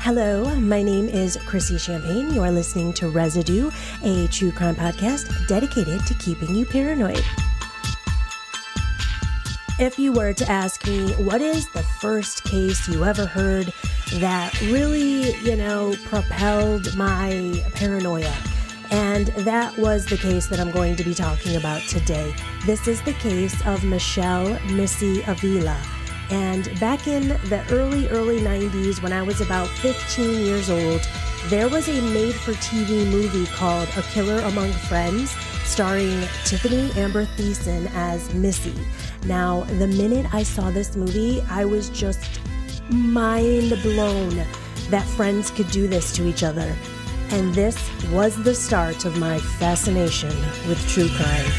Hello, my name is Chrissy Champagne. You are listening to Residue, a true crime podcast dedicated to keeping you paranoid. If you were to ask me, what is the first case you ever heard that really, propelled my paranoia? And that was the case that I'm going to be talking about today. This is the case of Missy Avila. And back in the early 90s, when I was about 15 years old, there was a made-for-TV movie called A Killer Among Friends, starring Tiffany Amber Thiessen as Missy. Now, the minute I saw this movie, I was just mind blown that friends could do this to each other. And this was the start of my fascination with true crime.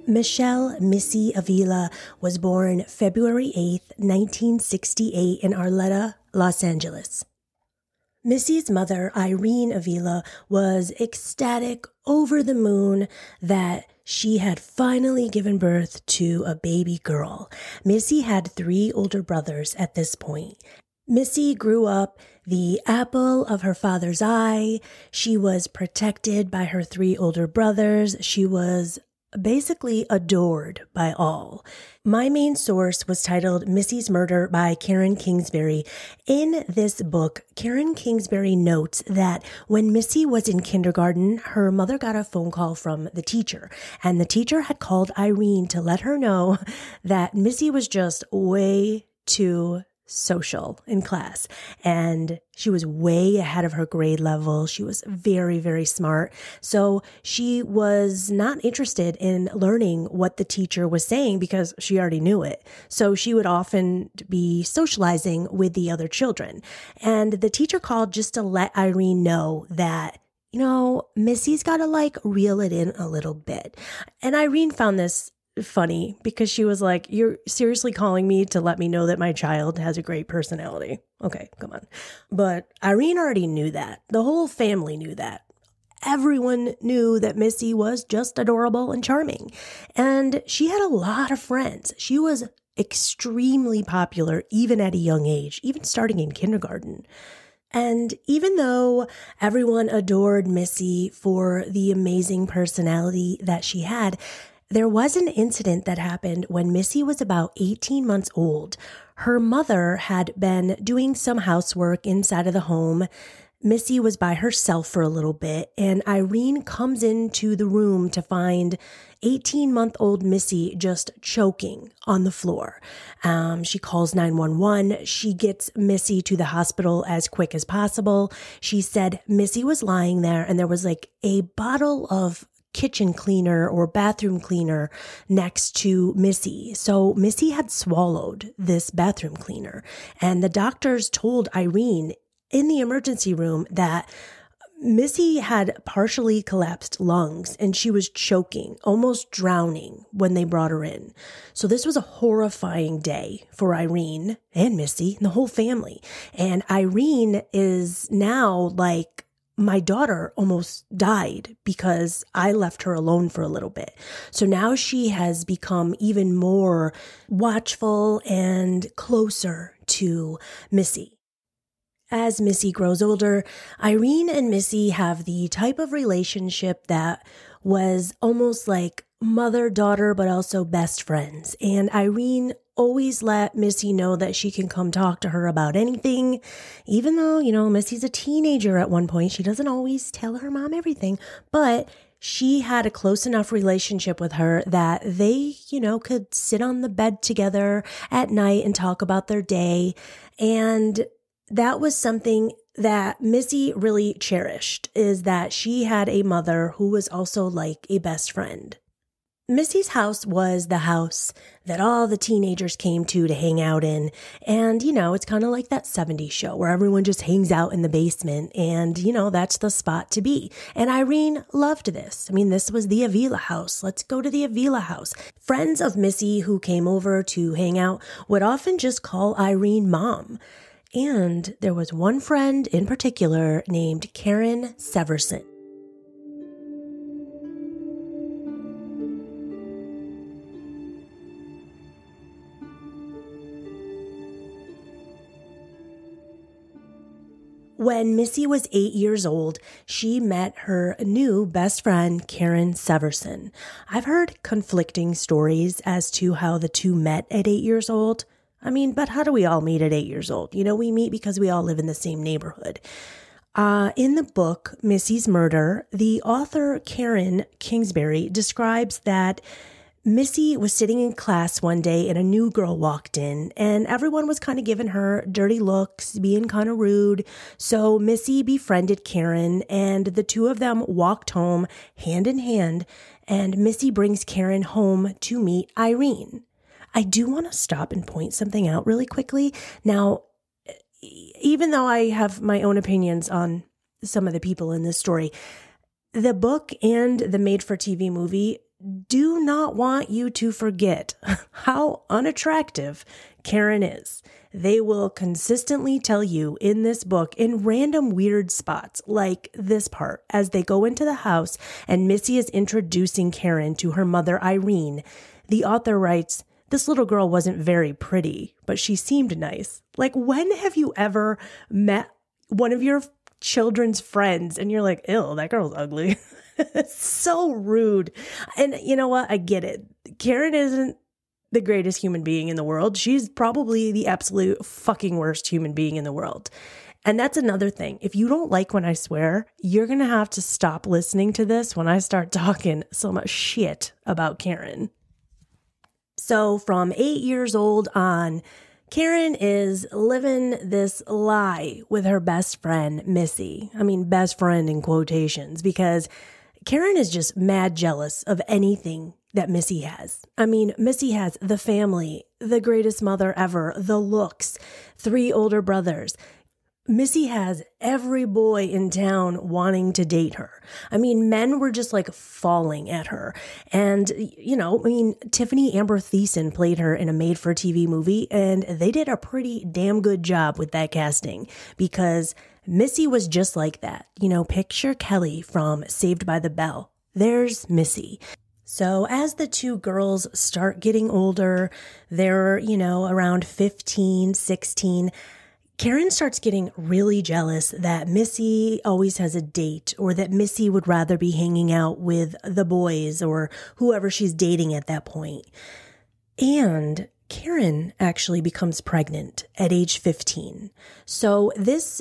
Missy Avila was born February 8th, 1968 in Arleta, Los Angeles. Missy's mother, Irene Avila, was ecstatic, over the moon that she had finally given birth to a baby girl. Missy had 3 older brothers at this point. Missy grew up the apple of her father's eye. She was protected by her 3 older brothers. She was basically adored by all. My main source was titled Missy's Murder by Karen Kingsbury. In this book, Karen Kingsbury notes that when Missy was in kindergarten, her mother got a phone call from the teacher, and the teacher had called Irene to let her know that Missy was just way too social in class, and she was way ahead of her grade level. She was very, very smart. So she was not interested in learning what the teacher was saying because she already knew it. So she would often be socializing with the other children. And the teacher called just to let Irene know that, Missy's got to reel it in a little bit. And Irene found this funny because she was like, you're seriously calling me to let me know that my child has a great personality? Okay, come on. But Irene already knew that. The whole family knew that. Everyone knew that Missy was just adorable and charming. And she had a lot of friends. She was extremely popular even at a young age, even starting in kindergarten. And even though everyone adored Missy for the amazing personality that she had, there was an incident that happened when Missy was about 18 months old. Her mother had been doing some housework inside of the home. Missy was by herself for a little bit, and Irene comes into the room to find 18-month-old Missy just choking on the floor. She calls 911. She gets Missy to the hospital as quick as possible. She said Missy was lying there, and there was a bottle of kitchen cleaner or bathroom cleaner next to Missy. So Missy had swallowed this bathroom cleaner, and the doctors told Irene in the emergency room that Missy had partially collapsed lungs and she was choking, almost drowning when they brought her in. So this was a horrifying day for Irene and Missy and the whole family. And Irene is now my daughter almost died because I left her alone for a little bit. So now she has become even more watchful and closer to Missy. As Missy grows older, Irene and Missy have the type of relationship that was almost like mother-daughter, but also best friends. And Irene always let Missy know that she can come talk to her about anything. Even though, Missy's a teenager at one point, she doesn't always tell her mom everything, but she had a close enough relationship with her that they, could sit on the bed together at night and talk about their day. And that was something that Missy really cherished, is that she had a mother who was also like a best friend. Missy's house was the house that all the teenagers came to hang out in. And, it's kind of like that 70s show where everyone just hangs out in the basement. And, that's the spot to be. And Irene loved this. This was the Avila house. Let's go to the Avila house. Friends of Missy who came over to hang out would often just call Irene Mom. And there was one friend in particular named Karen Severson. When Missy was 8 years old, she met her new best friend, Karen Severson. I've heard conflicting stories as to how the two met at 8 years old. But how do we all meet at 8 years old? We meet because we all live in the same neighborhood. In the book, Missy's Murder, the author Karen Kingsbury describes that Missy was sitting in class one day and a new girl walked in and everyone was kind of giving her dirty looks, being kind of rude. So Missy befriended Karen and the two of them walked home hand in hand, and Missy brings Karen home to meet Irene. I do want to stop and point something out really quickly. Now, even though I have my own opinions on some of the people in this story, the book and the made-for-TV movie do not want you to forget how unattractive Karen is. They will consistently tell you in this book in random weird spots like this part as they go into the house and Missy is introducing Karen to her mother Irene. The author writes, "This little girl wasn't very pretty, but she seemed nice." Like, when have you ever met one of your children's friends and you're like, ew, that girl's ugly? It's so rude. And you know what? I get it. Karen isn't the greatest human being in the world. She's probably the absolute fucking worst human being in the world. And that's another thing. If you don't like when I swear, you're going to have to stop listening to this when I start talking so much shit about Karen. So from 8 years old on, Karen is living this lie with her best friend, Missy. Best friend in quotations, because Karen is just mad jealous of anything that Missy has. Missy has the family, the greatest mother ever, the looks, 3 older brothers. Missy has every boy in town wanting to date her. Men were just like falling at her. And, Tiffany Amber Thiessen played her in a made-for-TV movie, and they did a pretty damn good job with that casting because Missy was just like that. Picture Kelly from Saved by the Bell. There's Missy. So as the two girls start getting older, they're, around 15, 16, Karen starts getting really jealous that Missy always has a date, or that Missy would rather be hanging out with the boys or whoever she's dating at that point. And Karen actually becomes pregnant at age 15. So this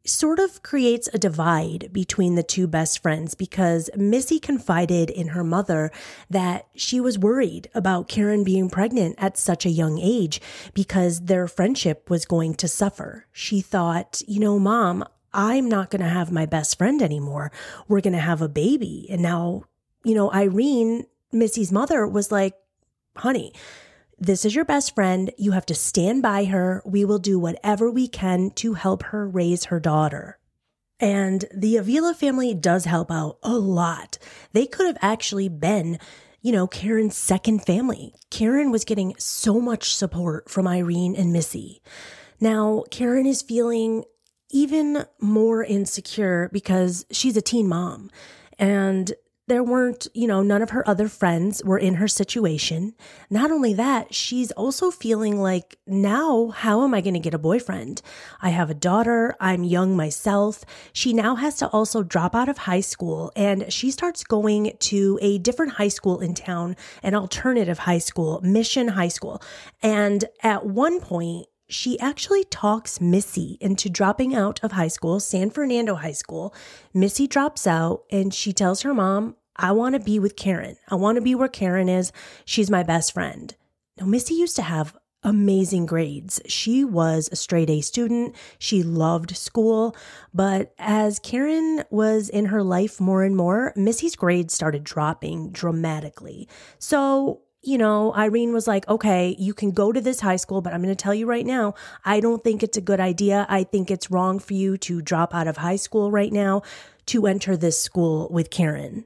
sort of creates a divide between the two best friends because Missy confided in her mother that she was worried about Karen being pregnant at such a young age because their friendship was going to suffer. She thought, Mom, I'm not going to have my best friend anymore. We're going to have a baby. And now, Irene, Missy's mother, was like, honey, this is your best friend. You have to stand by her. We will do whatever we can to help her raise her daughter. And the Avila family does help out a lot. They could have actually been, Karen's second family. Karen was getting so much support from Irene and Missy. Now, Karen is feeling even more insecure because she's a teen mom. And there weren't, none of her other friends were in her situation. Not only that, she's also feeling like, now, how am I going to get a boyfriend? I have a daughter. I'm young myself. She now has to also drop out of high school, and she starts going to a different high school in town, an alternative high school, Mission High School. And at one point, she actually talks Missy into dropping out of high school, San Fernando High School. Missy drops out and she tells her mom, I want to be with Karen. I want to be where Karen is. She's my best friend. Now, Missy used to have amazing grades. She was a straight A student. She loved school. But as Karen was in her life more and more, Missy's grades started dropping dramatically. So, Irene was like, okay, you can go to this high school, but I'm going to tell you right now, I don't think it's a good idea. I think it's wrong for you to drop out of high school right now to enter this school with Karen.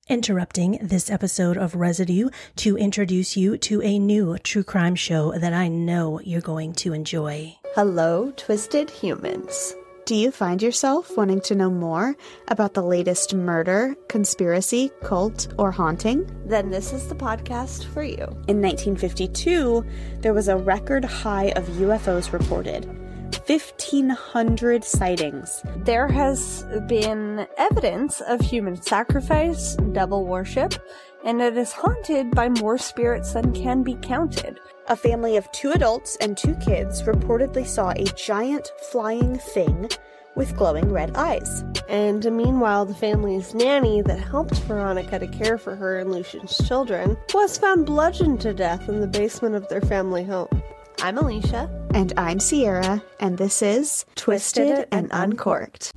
Interrupting this episode of Residue to introduce you to a new true crime show that I know you're going to enjoy. Hello, Twisted Humans. Do you find yourself wanting to know more about the latest murder, conspiracy, cult, or haunting? Then this is the podcast for you. In 1952, there was a record high of UFOs reported. 1,500 sightings. There has been evidence of human sacrifice, devil worship, and it is haunted by more spirits than can be counted. A family of 2 adults and 2 kids reportedly saw a giant flying thing with glowing red eyes. And meanwhile, the family's nanny that helped Veronica to care for her and Lucian's children was found bludgeoned to death in the basement of their family home. I'm Alicia. And I'm Sierra, and this is Twisted and Uncorked.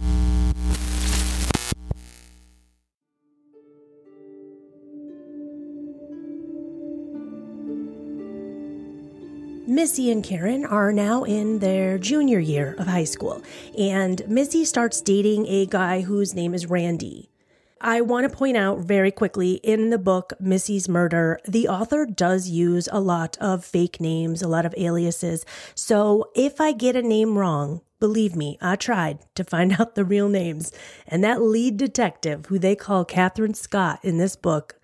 Missy and Karen are now in their junior year of high school, and Missy starts dating a guy whose name is Randy. I want to point out very quickly, in the book, Missy's Murder, the author does use a lot of fake names, a lot of aliases. So if I get a name wrong, believe me, I tried to find out the real names. And that lead detective, who they call Catherine Scott in this book,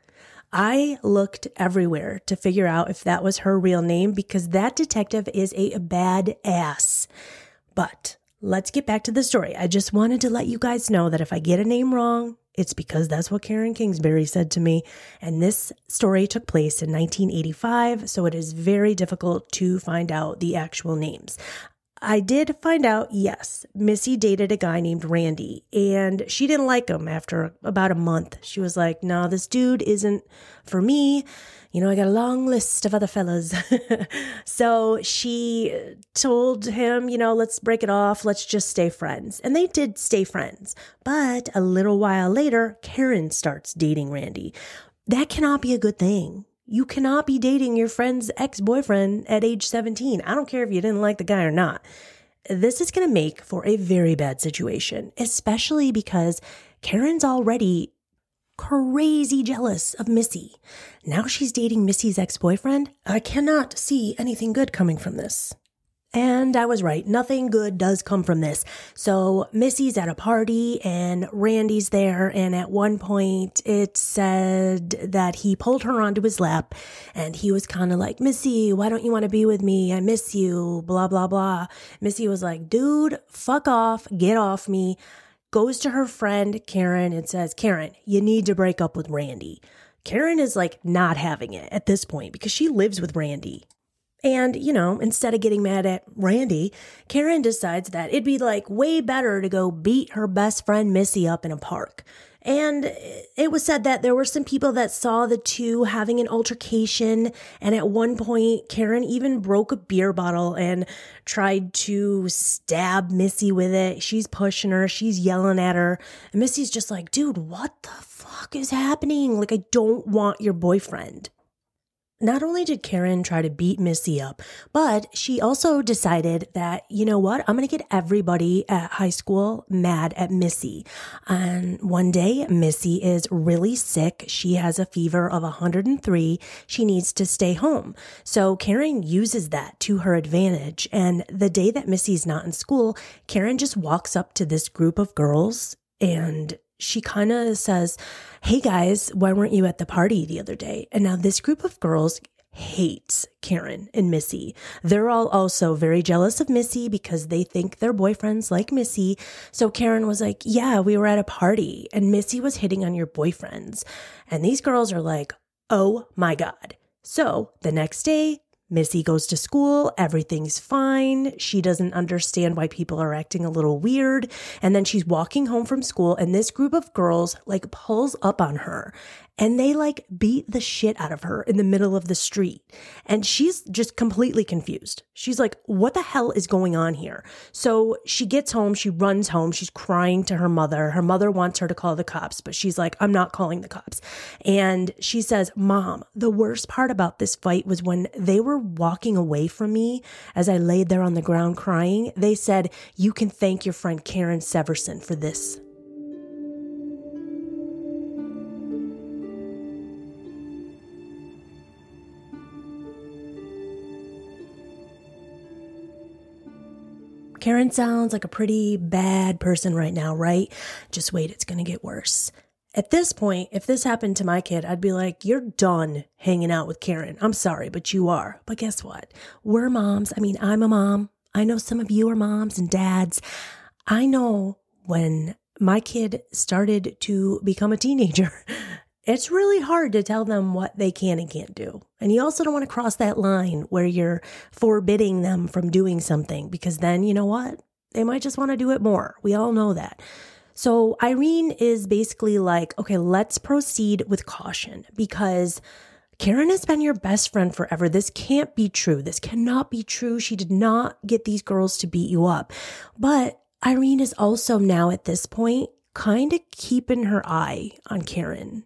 I looked everywhere to figure out if that was her real name, because that detective is a badass. But let's get back to the story. I just wanted to let you guys know that if I get a name wrong, it's because that's what Karen Kingsbury said to me. And this story took place in 1985, so it is very difficult to find out the actual names. I did find out, yes, Missy dated a guy named Randy, and she didn't like him after about a month. She was like, no, this dude isn't for me. I got a long list of other fellas. So she told him, let's break it off. Let's just stay friends. And they did stay friends. But a little while later, Karen starts dating Randy. That cannot be a good thing. You cannot be dating your friend's ex-boyfriend at age 17. I don't care if you didn't like the guy or not. This is going to make for a very bad situation, especially because Karen's already crazy jealous of Missy. Now she's dating Missy's ex-boyfriend. I cannot see anything good coming from this. And I was right. Nothing good does come from this. So Missy's at a party and Randy's there. And at one point it said that he pulled her onto his lap and he was kind of like, Missy, why don't you want to be with me? I miss you, blah, blah, blah. Missy was like, dude, fuck off. Get off me. Goes to her friend Karen and says, Karen, you need to break up with Randy. Karen is like not having it at this point because she lives with Randy. And, instead of getting mad at Randy, Karen decides that it'd be like way better to go beat her best friend Missy up in a park. And it was said that there were some people that saw the two having an altercation. And at one point, Karen even broke a beer bottle and tried to stab Missy with it. She's pushing her. She's yelling at her. And Missy's just like, dude, what the fuck is happening? Like, I don't want your boyfriend. Not only did Karen try to beat Missy up, but she also decided that, you know what, I'm going to get everybody at high school mad at Missy. And one day, Missy is really sick. She has a fever of 103. She needs to stay home. So Karen uses that to her advantage. And the day that Missy's not in school, Karen just walks up to this group of girls and she kind of says, hey guys, why weren't you at the party the other day? And now this group of girls hates Karen and Missy. They're all also very jealous of Missy because they think their boyfriends like Missy. So Karen was like, yeah, we were at a party and Missy was hitting on your boyfriends. And these girls are like, oh my God. So the next day, Missy goes to school, everything's fine. She doesn't understand why people are acting a little weird. And then she's walking home from school and this group of girls pulls up on her and they beat the shit out of her in the middle of the street. And she's just completely confused. She's like, what the hell is going on here? So she gets home, she runs home, she's crying to her mother. Her mother wants her to call the cops, but she's like, I'm not calling the cops. And she says, Mom, the worst part about this fight was when they were walking away from me as I laid there on the ground crying. They said, you can thank your friend Karen Severson for this. Karen sounds like a pretty bad person right now, right? Just wait, it's going to get worse. At this point, if this happened to my kid, I'd be like, you're done hanging out with Karen. I'm sorry, but you are. But guess what? We're moms. I mean, I'm a mom. I know some of you are moms and dads. I know when my kid started to become a teenager, it's really hard to tell them what they can and can't do. And you also don't want to cross that line where you're forbidding them from doing something, because then, you know what? They might just want to do it more. We all know that. So Irene is basically like, okay, let's proceed with caution, because Karen has been your best friend forever. This can't be true. This cannot be true. She did not get these girls to beat you up. But Irene is also now at this point kind of keeping her eye on Karen.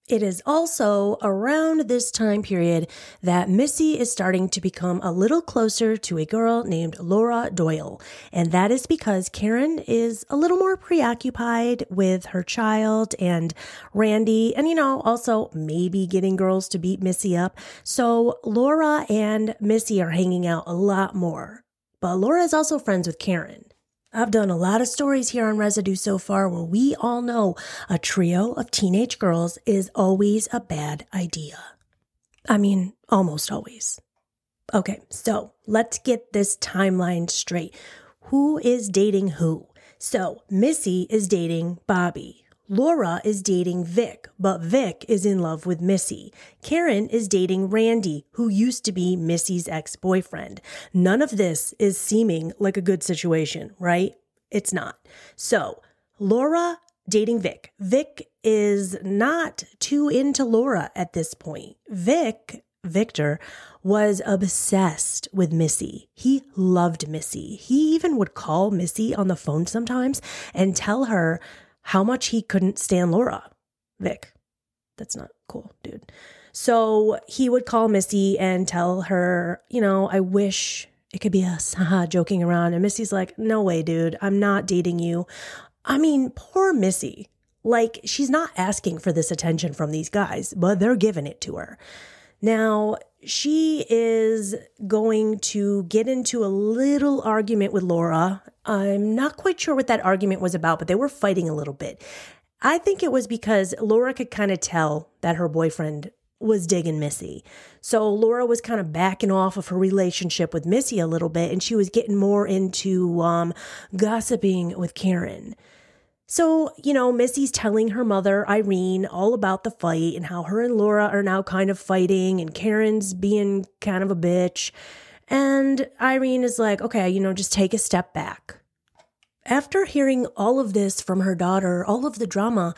It is also around this time period that Missy is starting to become a little closer to a girl named Laura Doyle. And that is because Karen is a little more preoccupied with her child and Randy and, also maybe getting girls to beat Missy up. So Laura and Missy are hanging out a lot more. But Laura is also friends with Karen. I've done a lot of stories here on Residue so far where we all know a trio of teenage girls is always a bad idea. I mean, almost always. Okay, so let's get this timeline straight. Who is dating who? So Missy is dating Bobby. Laura is dating Vic, but Vic is in love with Missy. Karen is dating Randy, who used to be Missy's ex-boyfriend. None of this is seeming like a good situation, right? It's not. So Laura dating Vic. Vic is not too into Laura at this point. Victor was obsessed with Missy. He loved Missy. He even would call Missy on the phone sometimes and tell her how much he couldn't stand Laura. Vic, that's not cool, dude. So he would call Missy and tell her, I wish it could be us, haha, joking around. And Missy's like, no way, dude, I'm not dating you. I mean, poor Missy. She's not asking for this attention from these guys, but they're giving it to her. Now, she is going to get into a little argument with Laura. I'm not quite sure what that argument was about, but they were fighting a little bit. I think it was because Laura could kind of tell that her boyfriend was digging Missy. So Laura was kind of backing off of her relationship with Missy a little bit, and she was getting more into gossiping with Karen. So, Missy's telling her mother, Irene, all about the fight and how her and Laura are now kind of fighting and Karen's being kind of a bitch. And Irene is like, okay, just take a step back. After hearing all of this from her daughter, all of the drama,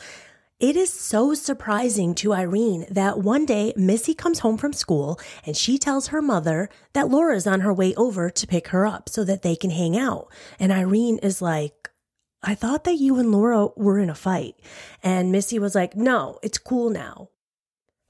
it is so surprising to Irene that one day Missy comes home from school and she tells her mother that Laura's on her way over to pick her up so that they can hang out. And Irene is like, I thought that you and Laura were in a fight. And Missy was like, no, it's cool now.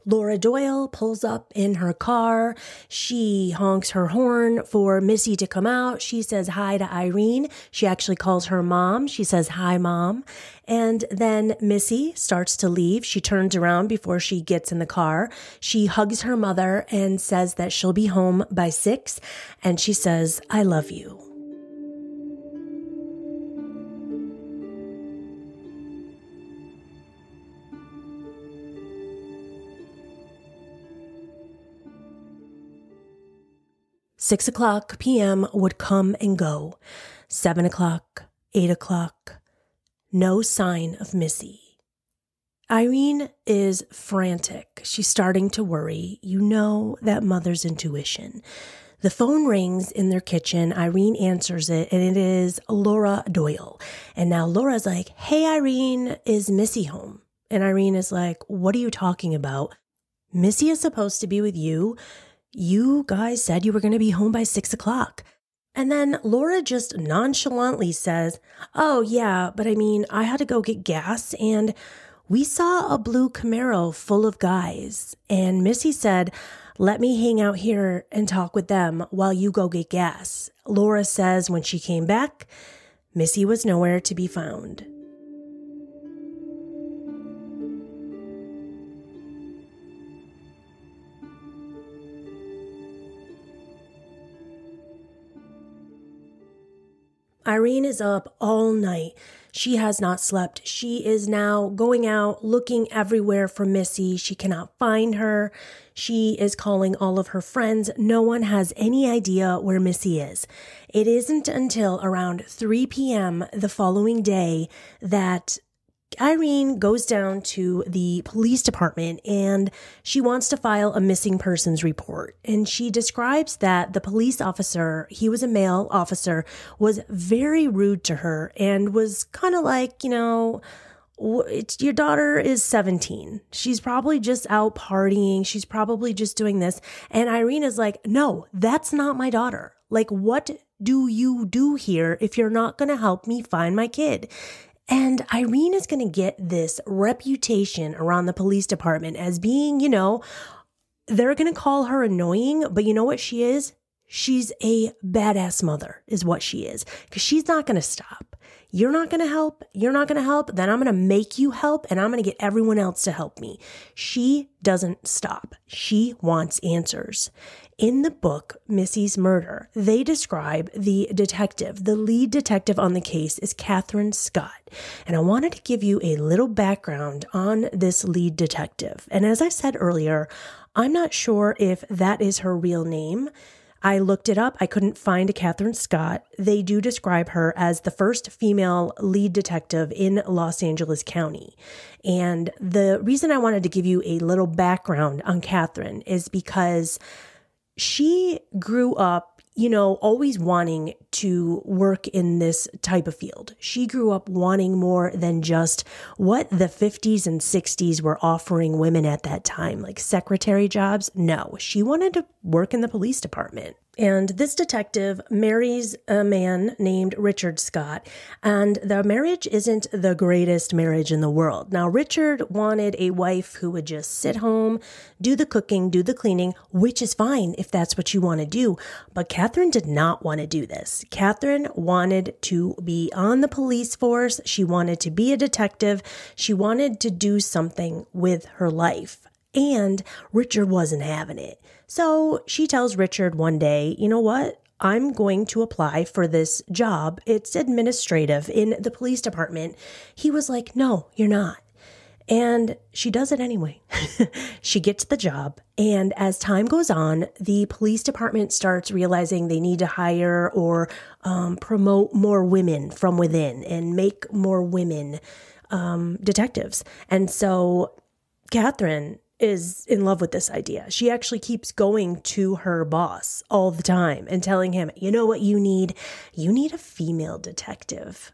Laura Doyle pulls up in her car. She honks her horn for Missy to come out. She says hi to Irene. She actually calls her mom. She says, hi, Mom. And then Missy starts to leave. She turns around before she gets in the car. She hugs her mother and says that she'll be home by 6. And she says, I love you. $6 p.m. would come and go. 7 o'clock, 8 o'clock, no sign of Missy. Irene is frantic. She's starting to worry. You know that mother's intuition. The phone rings in their kitchen. Irene answers it, and it is Laura Doyle. And now Laura's like, hey, Irene, is Missy home? And Irene is like, what are you talking about? Missy is supposed to be with you. You guys said you were going to be home by 6 o'clock. And then Laura just nonchalantly says, oh, yeah, but I had to go get gas, and we saw a blue Camaro full of guys. And Missy said, let me hang out here and talk with them while you go get gas. Laura says when she came back, Missy was nowhere to be found. Irene is up all night. She has not slept. She is now going out, looking everywhere for Missy. She cannot find her. She is calling all of her friends. No one has any idea where Missy is. It isn't until around 3 p.m. the following day that Irene goes down to the police department and she wants to file a missing persons report. And she describes that the police officer, he was a male officer, was very rude to her and was kind of like, your daughter is 17. She's probably just out partying. She's probably just doing this. And Irene is like, no, that's not my daughter. Like, what do you do here if you're not going to help me find my kid? And Irene is going to get this reputation around the police department as being, they're going to call her annoying, but you know what she is? She's a badass mother is what she is, because she's not going to stop. You're not going to help. You're not going to help. Then I'm going to make you help, and I'm going to get everyone else to help me. She doesn't stop. She wants answers. In the book, Missy's Murder, they describe the detective. The lead detective on the case is Catherine Scott. And I wanted to give you a little background on this lead detective. And as I said earlier, I'm not sure if that is her real name. I looked it up. I couldn't find a Catherine Scott. They do describe her as the first female lead detective in Los Angeles County. And the reason I wanted to give you a little background on Catherine is because she grew up, always wanting to work in this type of field. She grew up wanting more than just what the 50s and 60s were offering women at that time, like secretary jobs. No, she wanted to work in the police department. And this detective marries a man named Richard Scott, and the marriage isn't the greatest marriage in the world. Now, Richard wanted a wife who would just sit home, do the cooking, do the cleaning, which is fine if that's what you want to do. But Catherine did not want to do this. Catherine wanted to be on the police force. She wanted to be a detective. She wanted to do something with her life. And Richard wasn't having it. So she tells Richard one day, you know what? I'm going to apply for this job. It's administrative in the police department. He was like, no, you're not. And she does it anyway. She gets the job. And as time goes on, the police department starts realizing they need to hire or promote more women from within and make more women detectives. And so Catherine is in love with this idea. She actually keeps going to her boss all the time and telling him, you know what you need? You need a female detective.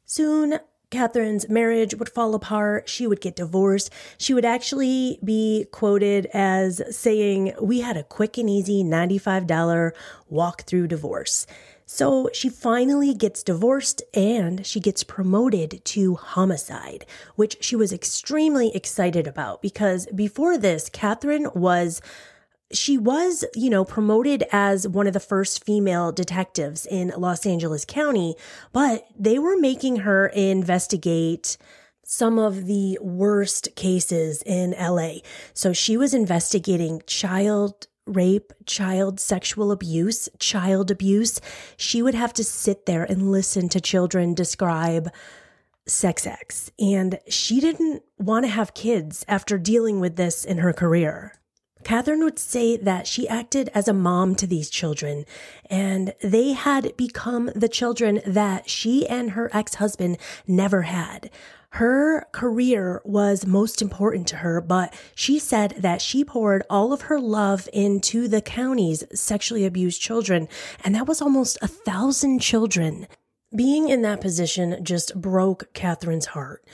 Soon, Catherine's marriage would fall apart. She would get divorced. She would actually be quoted as saying, we had a quick and easy $95 walk-through divorce. So she finally gets divorced and she gets promoted to homicide, which she was extremely excited about because before this, Catherine was promoted as one of the first female detectives in Los Angeles County, but they were making her investigate some of the worst cases in LA. So she was investigating child rape, child sexual abuse, child abuse. She would have to sit there and listen to children describe sex acts. And she didn't want to have kids after dealing with this in her career. Catherine would say that she acted as a mom to these children, and they had become the children that she and her ex-husband never had. Her career was most important to her, but she said that she poured all of her love into the county's sexually abused children, and that was almost 1,000 children. Being in that position just broke Catherine's heart.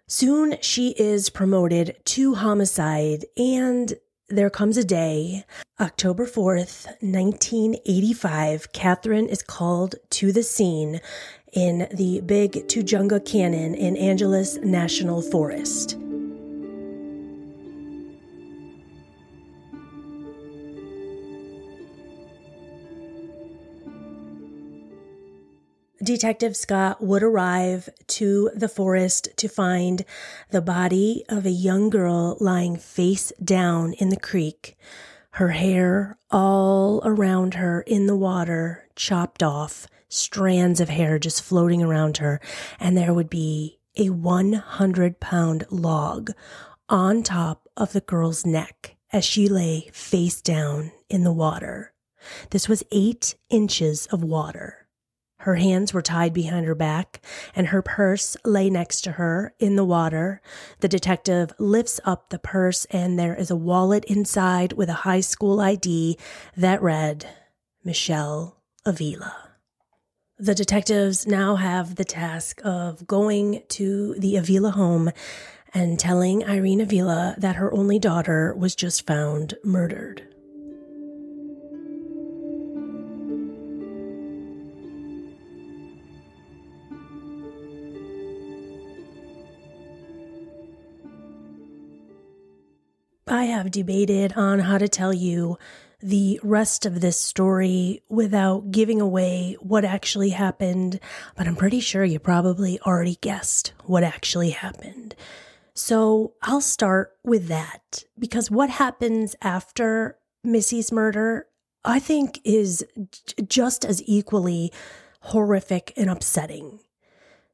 Soon she is promoted to homicide, and there comes a day, October 4th, 1985, Catherine is called to the scene in the Big Tujunga Canyon in Angeles National Forest. Detective Scott would arrive to the forest to find the body of a young girl lying face down in the creek, her hair all around her in the water, chopped off, strands of hair just floating around her, and there would be a 100-pound log on top of the girl's neck as she lay face down in the water. This was 8 inches of water. Her hands were tied behind her back, and her purse lay next to her in the water. The detective lifts up the purse, and there is a wallet inside with a high school ID that read, Michelle Avila. The detectives now have the task of going to the Avila home and telling Irene Avila that her only daughter was just found murdered. I have debated on how to tell you the rest of this story without giving away what actually happened, but I'm pretty sure you probably already guessed what actually happened. So I'll start with that, because what happens after Missy's murder, I think, is just as equally horrific and upsetting.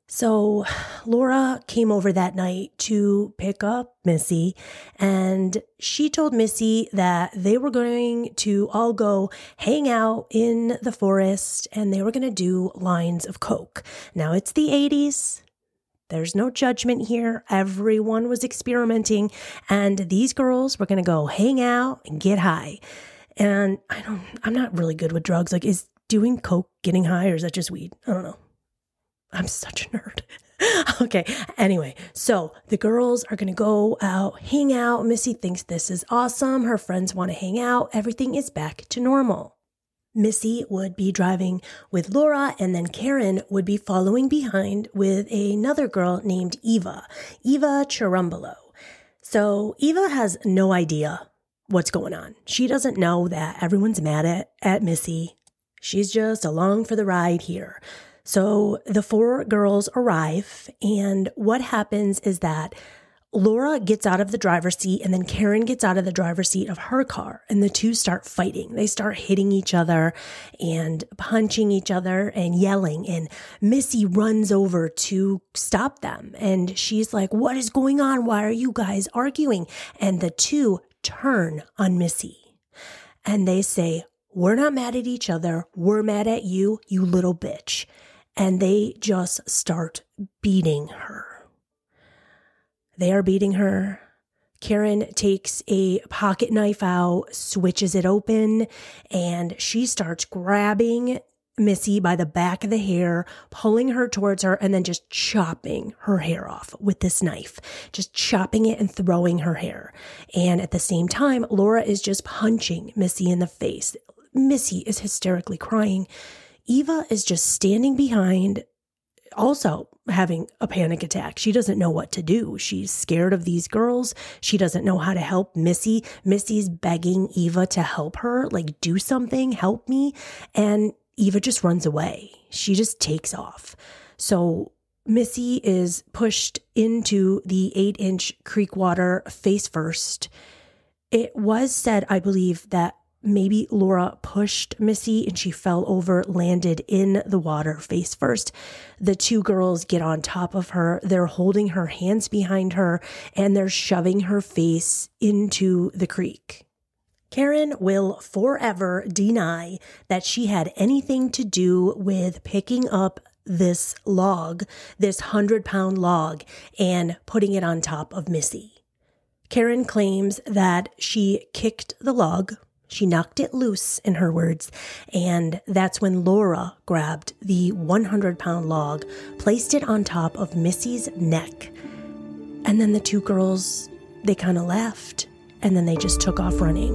So Laura came over that night to pick up Missy, and she told Missy that they were going to all go hang out in the forest and they were going to do lines of coke. Now, it's the 80s. There's no judgment here. Everyone was experimenting, and these girls were going to go hang out and get high. And I'm not really good with drugs. Like, is doing coke getting high, or is that just weed? I don't know. I'm such a nerd. Okay. Anyway, so the girls are going to go out, hang out. Missy thinks this is awesome. Her friends want to hang out. Everything is back to normal. Missy would be driving with Laura, and then Karen would be following behind with another girl named Eva Chirumbolo. So Eva has no idea what's going on. She doesn't know that everyone's mad at Missy. She's just along for the ride here. So the 4 girls arrive, and what happens is that Laura gets out of the driver's seat, and then Karen gets out of the driver's seat of her car, and the two start fighting. They start hitting each other and punching each other and yelling, and Missy runs over to stop them, and she's like, "What is going on? Why are you guys arguing?" And the two turn on Missy, and they say, "We're not mad at each other. We're mad at you, you little bitch." And they just start beating her. They are beating her. Karen takes a pocket knife out, switches it open, and she starts grabbing Missy by the back of the hair, pulling her towards her, and then just chopping her hair off with this knife, just chopping it and throwing her hair. And at the same time, Laura is just punching Missy in the face. Missy is hysterically crying. Eva is just standing behind, also having a panic attack. She doesn't know what to do. She's scared of these girls. She doesn't know how to help Missy. Missy's begging Eva to help her, like, do something, help me. And Eva just runs away. She just takes off. So Missy is pushed into the 8-inch creek water face first. It was said, I believe, that maybe Laura pushed Missy and she fell over, landed in the water face first. The 2 girls get on top of her. They're holding her hands behind her, and they're shoving her face into the creek. Karen will forever deny that she had anything to do with picking up this log, this 100-pound log, and putting it on top of Missy. Karen claims that she kicked the log. She knocked it loose, in her words, and that's when Laura grabbed the 100-pound log, placed it on top of Missy's neck. And then the two girls, they kind of laughed, and then they just took off running.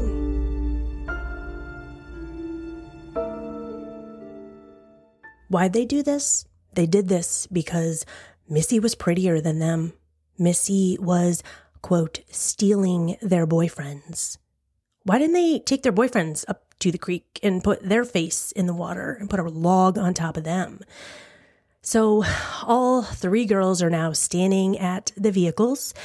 Why'd they do this? They did this because Missy was prettier than them. Missy was, quote, stealing their boyfriends. Why didn't they take their boyfriends up to the creek and put their face in the water and put a log on top of them? So all three girls are now standing at the vehicles,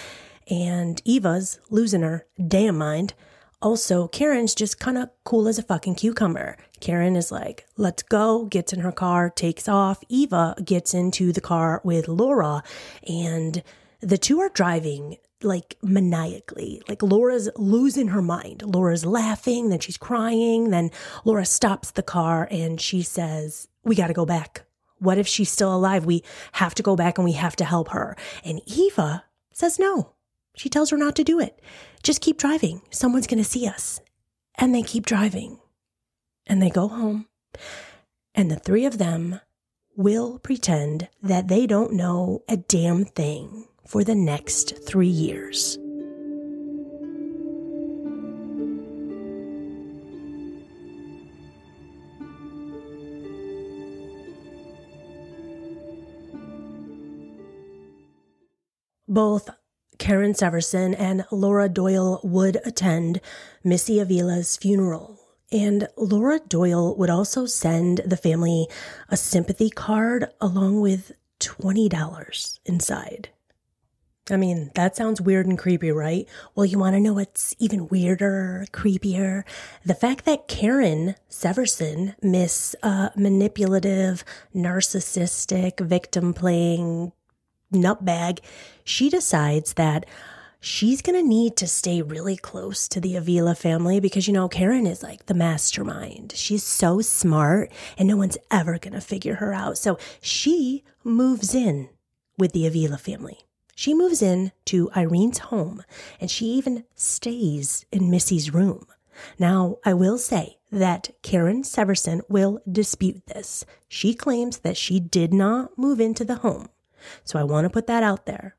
and Eva's losing her damn mind. Also, Karen's just kind of cool as a fucking cucumber. Karen is like, let's go, gets in her car, takes off. Eva gets into the car with Laura, and the two are driving like maniacally. Like Laura's losing her mind. Laura's laughing, then she's crying. Then Laura stops the car and she says, we got to go back. What if she's still alive? We have to go back and we have to help her. And Eva says no. She tells her not to do it. Just keep driving. Someone's going to see us. And they keep driving. And they go home. And the three of them will pretend that they don't know a damn thing for the next 3 years. Both Karen Severson and Laura Doyle would attend Missy Avila's funeral. And Laura Doyle would also send the family a sympathy card along with $20 inside. I mean, that sounds weird and creepy, right? Well, you want to know what's even weirder, creepier? The fact that Karen Severson, Miss Manipulative, Narcissistic, Victim-playing nutbag, she decides that she's going to need to stay really close to the Avila family because, you know, Karen is like the mastermind. She's so smart and no one's ever going to figure her out. So she moves in with the Avila family. She moves in to Irene's home and she even stays in Missy's room. Now, I will say that Karen Severson will dispute this. She claims that she did not move into the home. So I want to put that out there.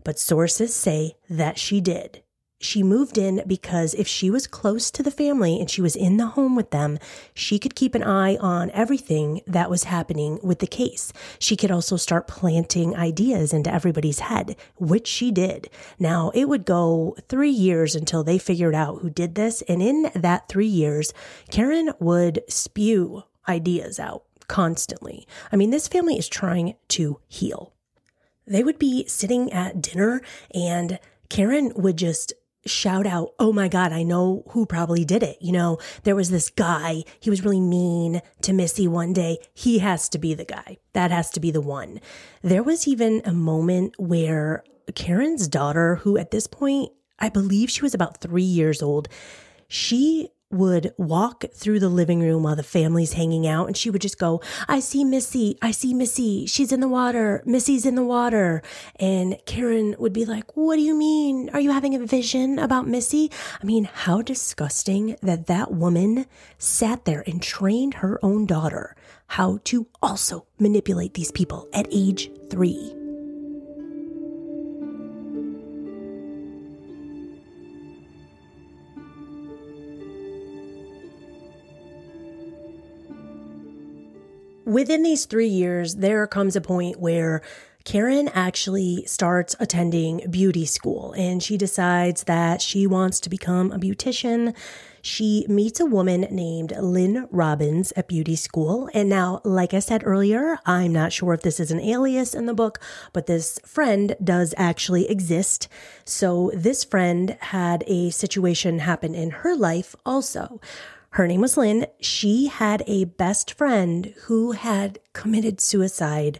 But sources say that she did. She moved in because if she was close to the family and she was in the home with them, she could keep an eye on everything that was happening with the case. She could also start planting ideas into everybody's head, which she did. Now, it would go 3 years until they figured out who did this. And in that 3 years, Karen would spew ideas out constantly. I mean, this family is trying to heal. They would be sitting at dinner and Karen would just shout out, oh my God, I know who probably did it. You know, there was this guy, he was really mean to Missy one day. He has to be the guy. That has to be the one. There was even a moment where Karen's daughter, who at this point, I believe she was about 3 years old, she would walk through the living room while the family's hanging out and she would just go, I see Missy, she's in the water, Missy's in the water. And Karen would be like, what do you mean? Are you having a vision about Missy? I mean, how disgusting that that woman sat there and trained her own daughter how to also manipulate these people at age 3. Within these 3 years, there comes a point where Karen actually starts attending beauty school and she decides that she wants to become a beautician. She meets a woman named Lynn Robbins at beauty school. And now, like I said earlier, I'm not sure if this is an alias in the book, but this friend does actually exist. So this friend had a situation happen in her life also. Her name was Lynn. She had a best friend who had committed suicide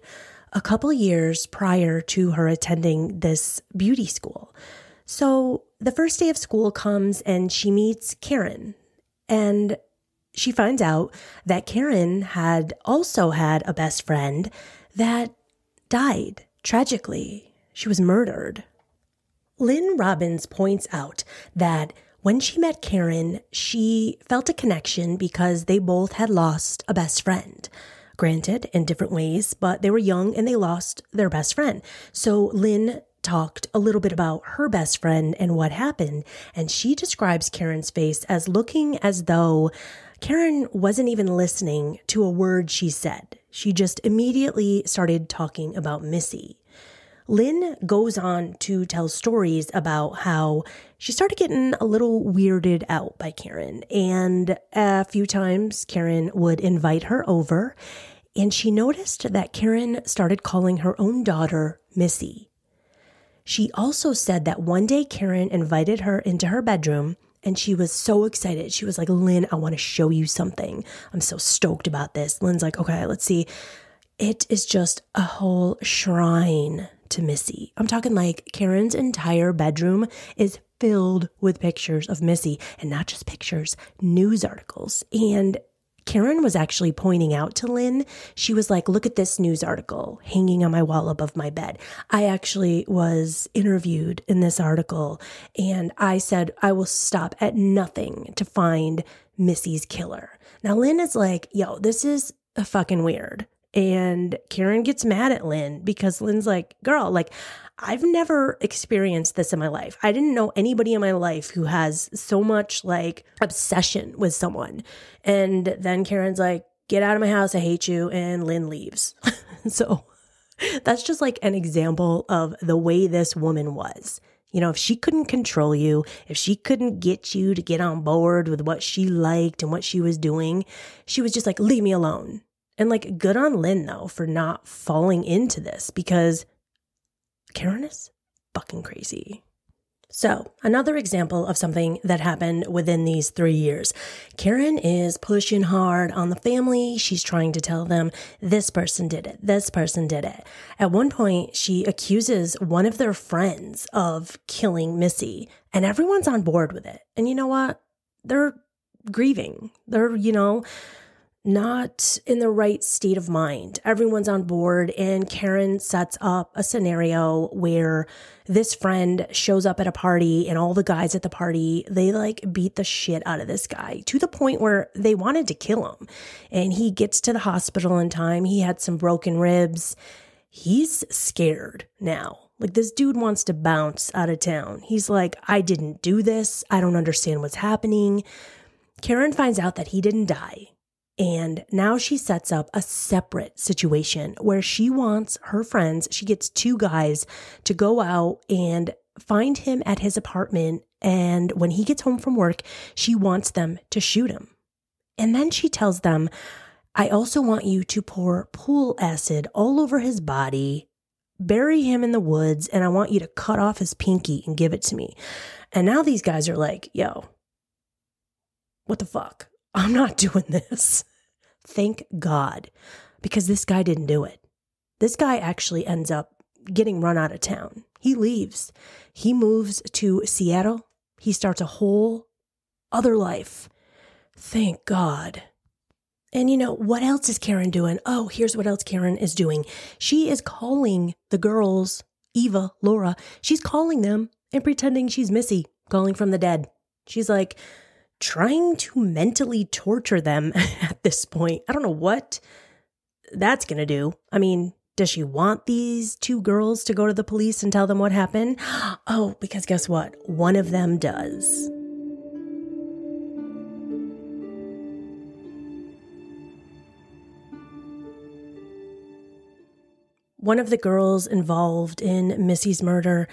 a couple years prior to her attending this beauty school. So the first day of school comes and she meets Karen and she finds out that Karen had also had a best friend that died tragically. She was murdered. Lynn Robbins points out that when she met Karen, she felt a connection because they both had lost a best friend. Granted, in different ways, but they were young and they lost their best friend. So Lynn talked a little bit about her best friend and what happened, and she describes Karen's face as looking as though Karen wasn't even listening to a word she said. She just immediately started talking about Missy. Lynn goes on to tell stories about how she started getting a little weirded out by Karen, and a few times Karen would invite her over, and she noticed that Karen started calling her own daughter Missy. She also said that one day Karen invited her into her bedroom, and she was so excited. She was like, Lynn, I want to show you something. I'm so stoked about this. Lynn's like, okay, let's see. It is just a whole shrine to Missy. I'm talking like Karen's entire bedroom is filled with pictures of Missy, and not just pictures, news articles. And Karen was actually pointing out to Lynn, she was like, look at this news article hanging on my wall above my bed. I actually was interviewed in this article, and I said I will stop at nothing to find Missy's killer. Now Lynn is like, yo, this is fucking weird. And Karen gets mad at Lynn because Lynn's like, girl, like, I've never experienced this in my life. I didn't know anybody in my life who has so much like obsession with someone. And then Karen's like, get out of my house. I hate you. And Lynn leaves. So that's just like an example of the way this woman was. You know, if she couldn't control you, if she couldn't get you to get on board with what she liked and what she was doing, she was just like, leave me alone. And like, good on Lynn, though, for not falling into this, because Karen is fucking crazy. So another example of something that happened within these 3 years. Karen is pushing hard on the family. She's trying to tell them this person did it. This person did it. At one point, she accuses one of their friends of killing Missy, and everyone's on board with it. And you know what? They're grieving. They're, not in the right state of mind. Everyone's on board, and Karen sets up a scenario where this friend shows up at a party, and all the guys at the party, they like beat the shit out of this guy to the point where they wanted to kill him. And he gets to the hospital in time. He had some broken ribs. He's scared now. Like, this dude wants to bounce out of town. He's like, I didn't do this. I don't understand what's happening. Karen finds out that he didn't die. And now she sets up a separate situation where she wants her friends, she gets 2 guys to go out and find him at his apartment. And when he gets home from work, she wants them to shoot him. And then she tells them, I also want you to pour pool acid all over his body, bury him in the woods, and I want you to cut off his pinky and give it to me. And now these guys are like, yo, what the fuck? I'm not doing this. Thank God, because this guy didn't do it. This guy actually ends up getting run out of town. He leaves. He moves to Seattle. He starts a whole other life. Thank God. And what else is Karen doing? Oh, here's what else Karen is doing. She is calling the girls, Eva, Laura, she's calling them and pretending she's Missy, calling from the dead. She's like, trying to mentally torture them at this point. I don't know what that's going to do. I mean, does she want these 2 girls to go to the police and tell them what happened? Oh, because guess what? One of them does. One of the girls involved in Missy's murder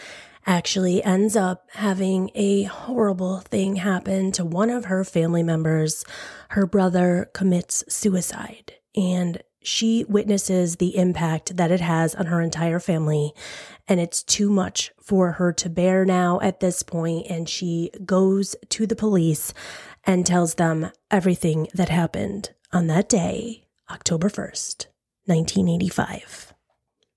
actually ends up having a horrible thing happen to one of her family members. Her brother commits suicide, and she witnesses the impact that it has on her entire family, and it's too much for her to bear now at this point, and she goes to the police and tells them everything that happened on that day, October 1st, 1985.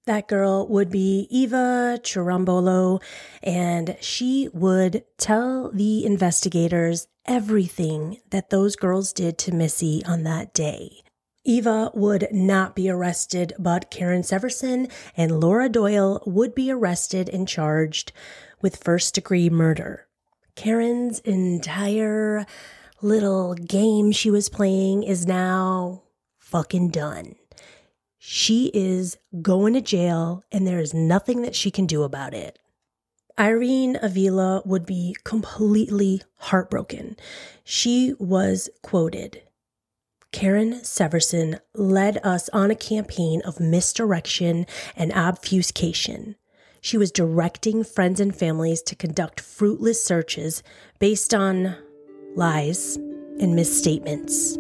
That girl would be Eva Chirambolo, and she would tell the investigators everything that those girls did to Missy on that day. Eva would not be arrested, but Karen Severson and Laura Doyle would be arrested and charged with first-degree murder. Karen's entire little game she was playing is now fucking done. She is going to jail, and there is nothing that she can do about it. Irene Avila would be completely heartbroken. She was quoted, "Karen Severson led us on a campaign of misdirection and obfuscation. She was directing friends and families to conduct fruitless searches based on lies and misstatements."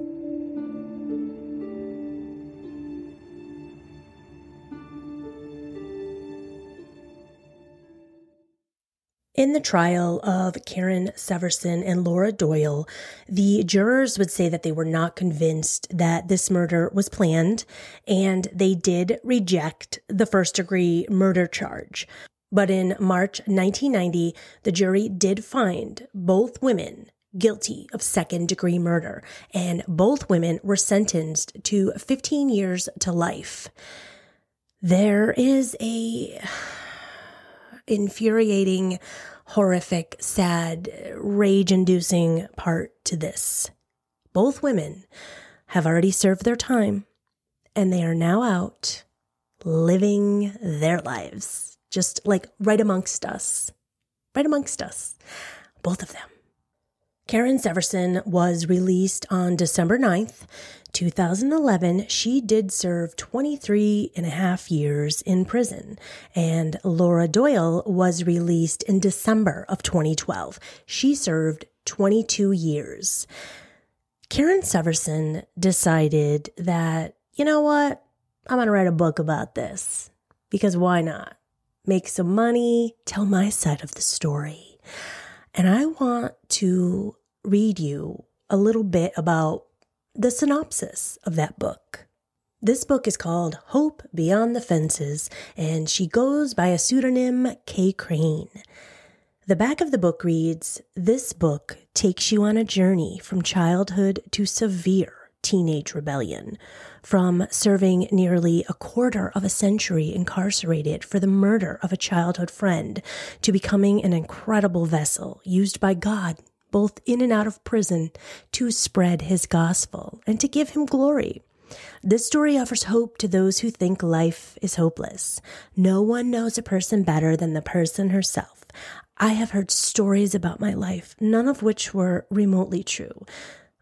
In the trial of Karen Severson and Laura Doyle, the jurors would say that they were not convinced that this murder was planned, and they did reject the first-degree murder charge. But in March 1990, the jury did find both women guilty of second-degree murder, and both women were sentenced to 15 years to life. There is a infuriating, horrific, sad, rage-inducing part to this. Both women have already served their time, and they are now out living their lives, just like right amongst us. Right amongst us. Both of them. Karen Severson was released on December 9th, 2011. She did serve 23 and a half years in prison, and Laura Doyle was released in December of 2012. She served 22 years. Karen Severson decided that, you know what, I'm going to write a book about this, because why not? Make some money, tell my side of the story. And I want to read you a little bit about the synopsis of that book. This book is called Hope Beyond the Fences, and she goes by a pseudonym Kay Crane. The back of the book reads, "This book takes you on a journey from childhood to severe teenage rebellion, from serving nearly a quarter of a century incarcerated for the murder of a childhood friend to becoming an incredible vessel used by God both in and out of prison to spread his gospel and to give him glory. This story offers hope to those who think life is hopeless. No one knows a person better than the person herself. I have heard stories about my life, none of which were remotely true.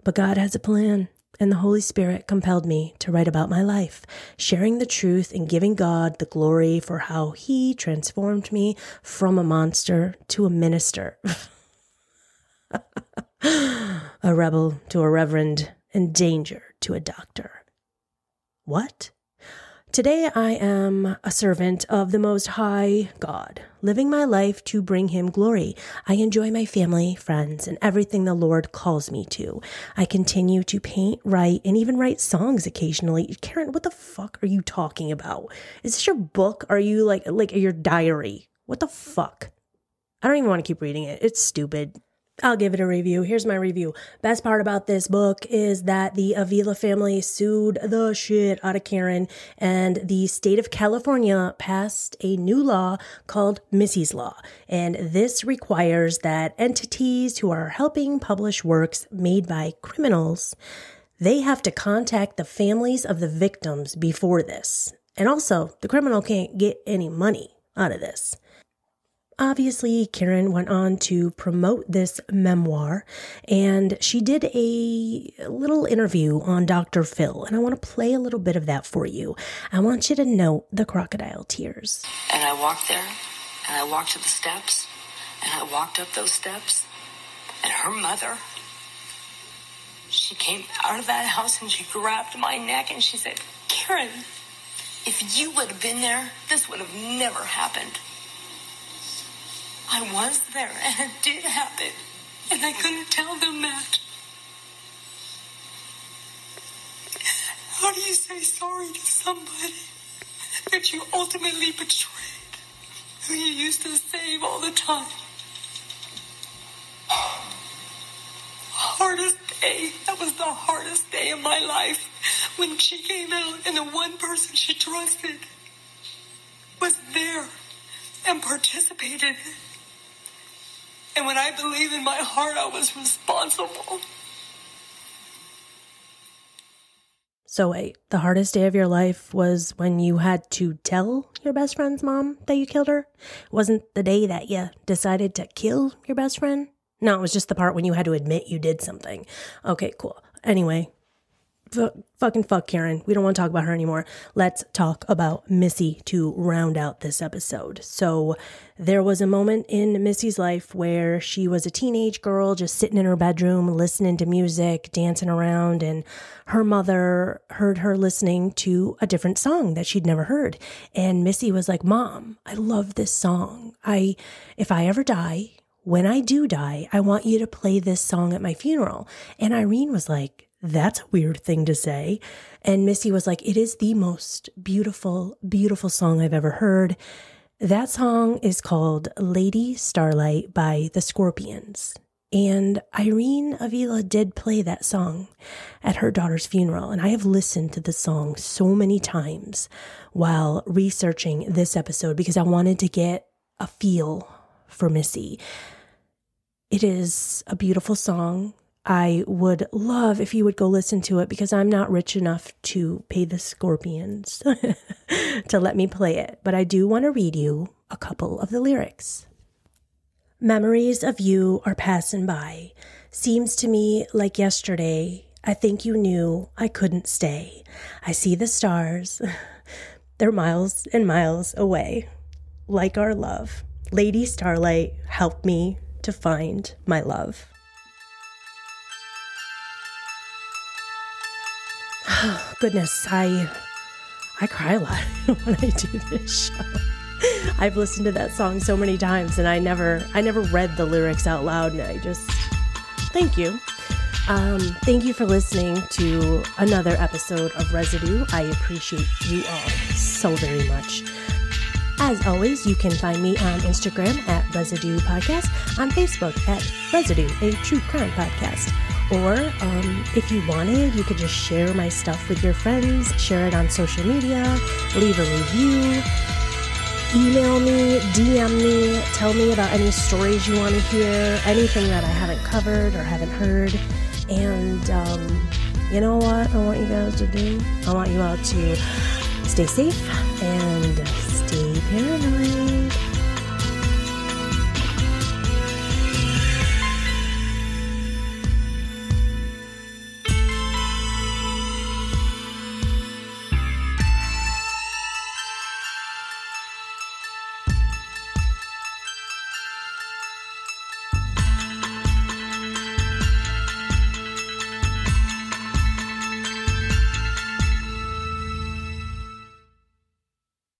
But God has a plan, and the Holy Spirit compelled me to write about my life, sharing the truth and giving God the glory for how he transformed me from a monster to a minister. A rebel to a reverend, and danger to a doctor. What? Today I am a servant of the Most High God, living my life to bring him glory. I enjoy my family, friends, and everything the Lord calls me to. I continue to paint, write, and even write songs occasionally. Karen, what the fuck are you talking about? Is this your book? Are you like your diary? What the fuck? I don't even want to keep reading it. It's stupid. I'll give it a review. Here's my review. Best part about this book is that the Avila family sued the shit out of Karen, and the state of California passed a new law called Missy's Law. And this requires that entities who are helping publish works made by criminals, they have to contact the families of the victims before this. And also, the criminal can't get any money out of this. Obviously, Karen went on to promote this memoir, and she did a little interview on Dr. Phil, and I want to play a little bit of that for you. I want you to note the crocodile tears. And I walked there, and I walked to the steps, and I walked up those steps, and her mother, she came out of that house, and she grabbed my neck, and she said, "Karen, if you would have been there, this would have never happened." I was there, and it did happen, and I couldn't tell them that. How do you say sorry to somebody that you ultimately betrayed, who you used to save all the time? day. That was the hardest day of my life. When she came out and the one person she trusted was there and participated. And when I believe in my heart I was responsible. So wait, the hardest day of your life was when you had to tell your best friend's mom that you killed her? Wasn't the day that you decided to kill your best friend? No, it was just the part when you had to admit you did something. Okay, cool. Anyway, fucking fuck Karen. We don't want to talk about her anymore. Let's talk about Missy to round out this episode. So there was a moment in Missy's life where she was a teenage girl just sitting in her bedroom, listening to music, dancing around, and her mother heard her listening to a different song that she'd never heard. And Missy was like, Mom, I love this song. If I ever die, when I do die, I want you to play this song at my funeral. And Irene was like, that's a weird thing to say. And Missy was like, it is the most beautiful, beautiful song I've ever heard. That song is called Lady Starlight by the Scorpions. And Irene Avila did play that song at her daughter's funeral. And I have listened to the song so many times while researching this episode because I wanted to get a feel for Missy. It is a beautiful song. I would love if you would go listen to it because I'm not rich enough to pay the Scorpions to let me play it. But I do want to read you a couple of the lyrics. Memories of you are passing by. Seems to me like yesterday. I think you knew I couldn't stay. I see the stars. They're miles and miles away. Like our love. Lady Starlight, help me to find my love. Goodness, I cry a lot when I do this show. I've listened to that song so many times and I never read the lyrics out loud, and I just thank you. Thank you for listening to another episode of Residue. I appreciate you all so very much. As always, you can find me on Instagram at Residue Podcast, on Facebook at Residue, a true crime podcast. Or if you wanted, you could just share my stuff with your friends, share it on social media, leave a review, email me, DM me, tell me about any stories you want to hear, anything that I haven't covered or haven't heard. And you know what I want you guys to do? I want you all to stay safe and stay paranoid.